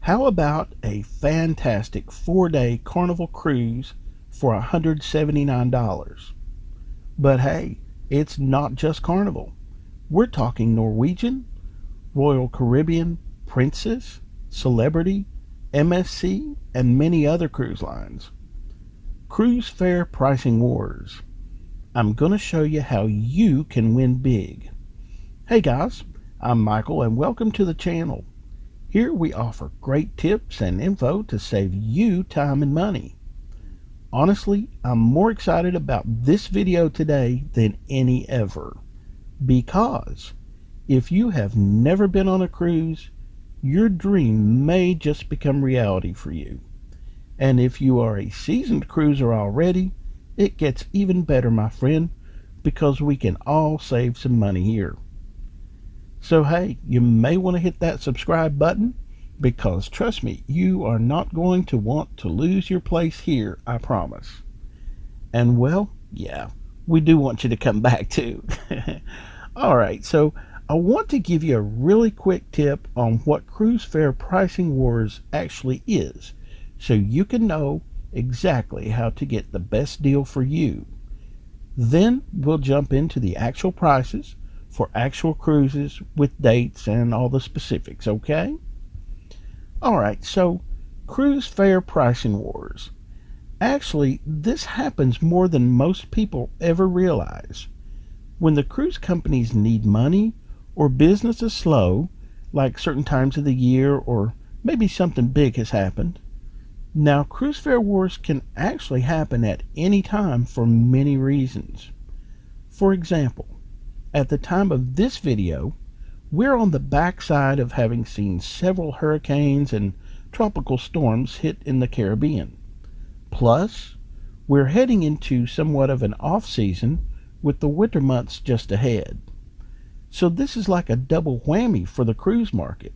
How about a fantastic 4-day Carnival cruise for $179? But hey, it's not just Carnival. We're talking Norwegian, Royal Caribbean, Princess, Celebrity, MSC, and many other cruise lines. Cruise fare pricing wars. I'm going to show you how you can win big. Hey guys, I'm Michael and welcome to the channel. Here we offer great tips and info to save you time and money. Honestly, I'm more excited about this video today than any ever, because if you have never been on a cruise, your dream may just become reality for you. And if you are a seasoned cruiser already, it gets even better, my friend, because we can all save some money here. So hey, you may want to hit that subscribe button, because trust me, you are not going to want to lose your place here, I promise. And well, yeah, we do want you to come back too. Alright, so I want to give you a really quick tip on what cruise fare pricing wars actually is, so you can know exactly how to get the best deal for you. Then we'll jump into the actual prices for actual cruises with dates and all the specifics, okay? Alright, so cruise fare pricing wars. Actually, this happens more than most people ever realize. When the cruise companies need money or business is slow, like certain times of the year or maybe something big has happened. Now, cruise fare wars can actually happen at any time for many reasons. For example, at the time of this video, we're on the backside of having seen several hurricanes and tropical storms hit in the Caribbean. Plus, we're heading into somewhat of an off-season with the winter months just ahead. So this is like a double whammy for the cruise market,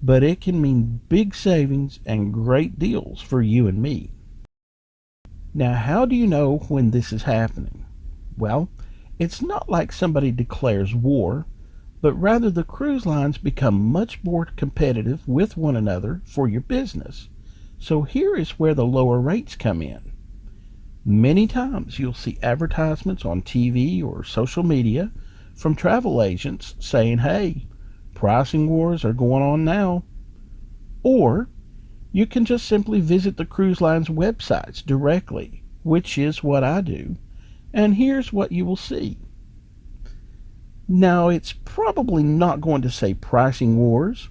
but it can mean big savings and great deals for you and me. Now, how do you know when this is happening? Well, it's not like somebody declares war, but rather the cruise lines become much more competitive with one another for your business. So here is where the lower rates come in. Many times you'll see advertisements on TV or social media from travel agents saying, hey, pricing wars are going on now. Or you can just simply visit the cruise line's websites directly, which is what I do, and here's what you will see. Now, it's probably not going to say pricing wars,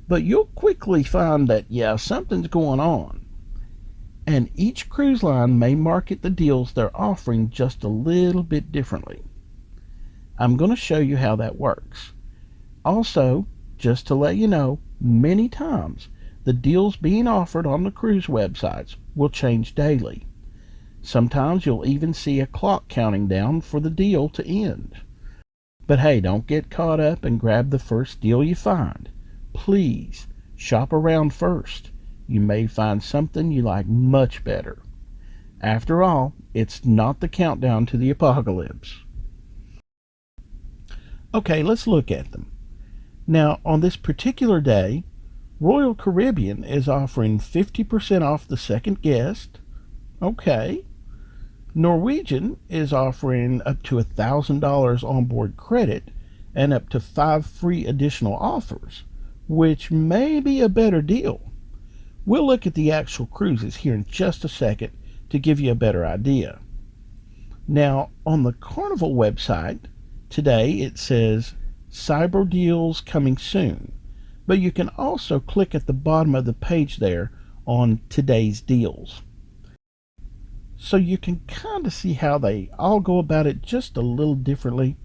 but you'll quickly find that, yeah, something's going on. And each cruise line may market the deals they're offering just a little bit differently. I'm going to show you how that works. Also, just to let you know, many times the deals being offered on the cruise websites will change daily. Sometimes you'll even see a clock counting down for the deal to end. But hey, don't get caught up and grab the first deal you find. Please, shop around first. You may find something you like much better. After all, it's not the countdown to the apocalypse. Okay, let's look at them. Now, on this particular day, Royal Caribbean is offering 50% off the second guest. Okay. Norwegian is offering up to $1,000 onboard credit and up to 5 free additional offers, which may be a better deal. We'll look at the actual cruises here in just a second to give you a better idea. Now, on the Carnival website, today it says Cyber Deals coming soon, but you can also click at the bottom of the page there on Today's Deals. So you can kind of see how they all go about it just a little differently.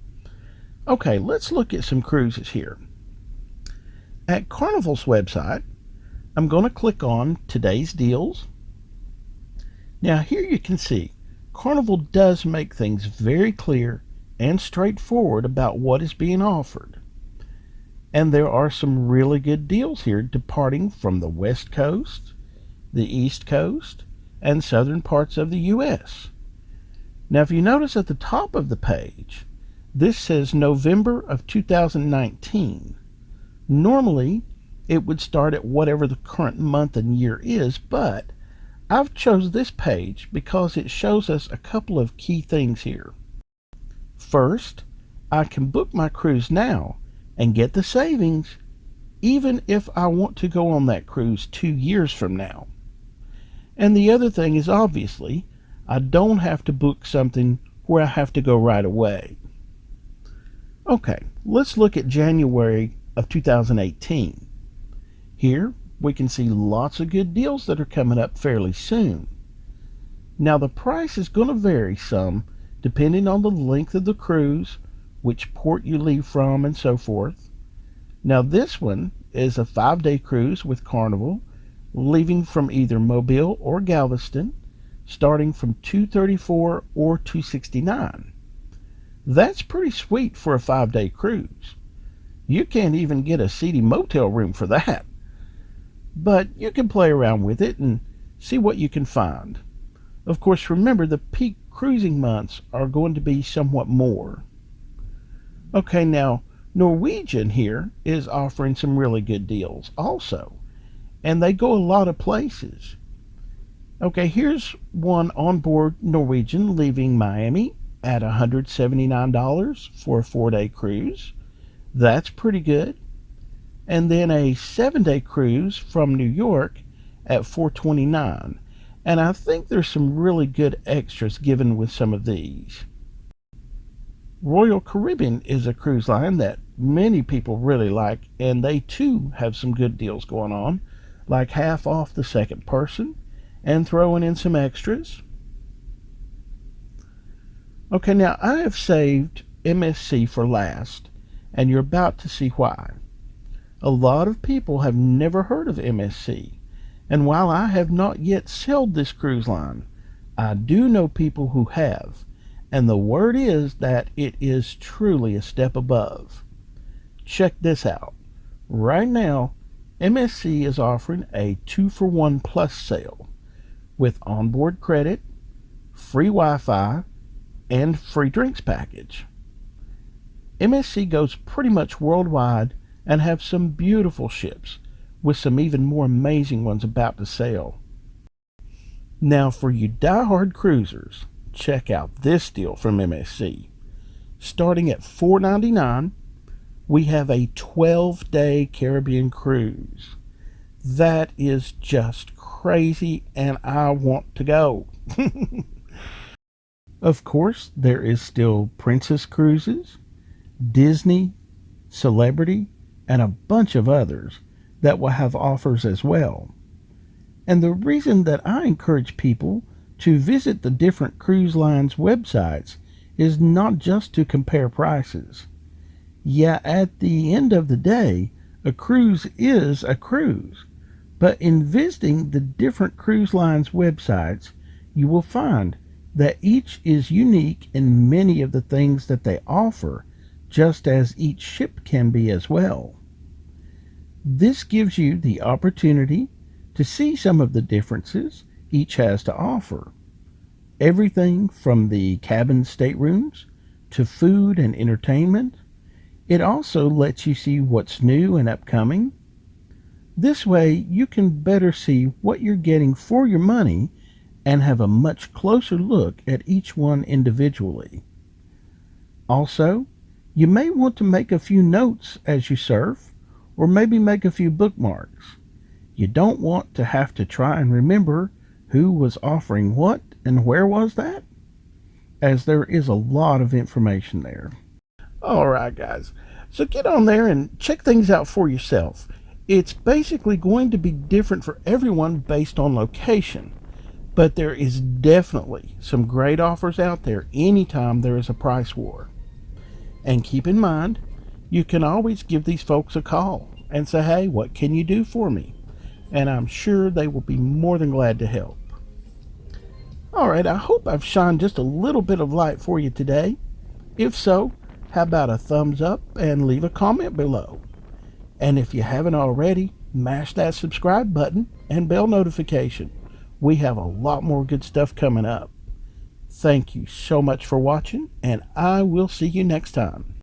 Okay, let's look at some cruises here. At Carnival's website, I'm going to click on Today's Deals. Now here you can see Carnival does make things very clear and straightforward about what is being offered. And there are some really good deals here departing from the West Coast, the East Coast, and southern parts of the U.S. Now, if you notice at the top of the page, this says November of 2019. Normally, it would start at whatever the current month and year is, but I've chose this page because it shows us a couple of key things here. First, I can book my cruise now and get the savings even if I want to go on that cruise 2 years from now. And the other thing is, obviously, I don't have to book something where I have to go right away. Okay, let's look at January of 2018. Here we can see lots of good deals that are coming up fairly soon. Now the price is going to vary some depending on the length of the cruise, which port you leave from, and so forth. Now this one is a 5-day cruise with Carnival, leaving from either Mobile or Galveston, starting from $234 or $269. That's pretty sweet for a 5-day cruise. You can't even get a seedy motel room for that. But you can play around with it and see what you can find. Of course, remember the peak cruising months are going to be somewhat more. Okay, now Norwegian here is offering some really good deals also, and they go a lot of places. Okay, here's one on board Norwegian leaving Miami at $179 for a 4-day cruise. That's pretty good. And then a 7-day cruise from New York at $429. And I think there's some really good extras given with some of these. Royal Caribbean is a cruise line that many people really like, and they too have some good deals going on, like half off the second person and throwing in some extras. Okay, now I have saved MSC for last, and you're about to see why. A lot of people have never heard of MSC, and while I have not yet sailed this cruise line, I do know people who have, and the word is that it is truly a step above. Check this out. Right now, MSC is offering a 2-for-1 plus sale with onboard credit, free Wi-Fi, and free drinks package. MSC goes pretty much worldwide and have some beautiful ships with some even more amazing ones about to sail. Now for you die-hard cruisers, check out this deal from MSC. Starting at $499, we have a 12-day Caribbean cruise. That is just crazy, and I want to go. Of course, there is still Princess Cruises, Disney, Celebrity, and a bunch of others that will have offers as well. And the reason that I encourage people to visit the different cruise lines' websites is not just to compare prices. Yeah, at the end of the day, a cruise is a cruise. But in visiting the different cruise lines' websites, you will find that each is unique in many of the things that they offer, just as each ship can be as well. This gives you the opportunity to see some of the differences each has to offer. Everything from the cabin staterooms to food and entertainment. It also lets you see what's new and upcoming. This way you can better see what you're getting for your money and have a much closer look at each one individually. Also, you may want to make a few notes as you surf, or maybe make a few bookmarks. You don't want to have to try and remember who was offering what and where was that, as there is a lot of information there. Alright guys, so get on there and check things out for yourself. It's basically going to be different for everyone based on location, but there is definitely some great offers out there anytime there is a price war. And keep in mind, you can always give these folks a call and say, hey, what can you do for me? And I'm sure they will be more than glad to help. Alright, I hope I've shined just a little bit of light for you today. If so, how about a thumbs up and leave a comment below? And if you haven't already, mash that subscribe button and bell notification. We have a lot more good stuff coming up. Thank you so much for watching, and I will see you next time.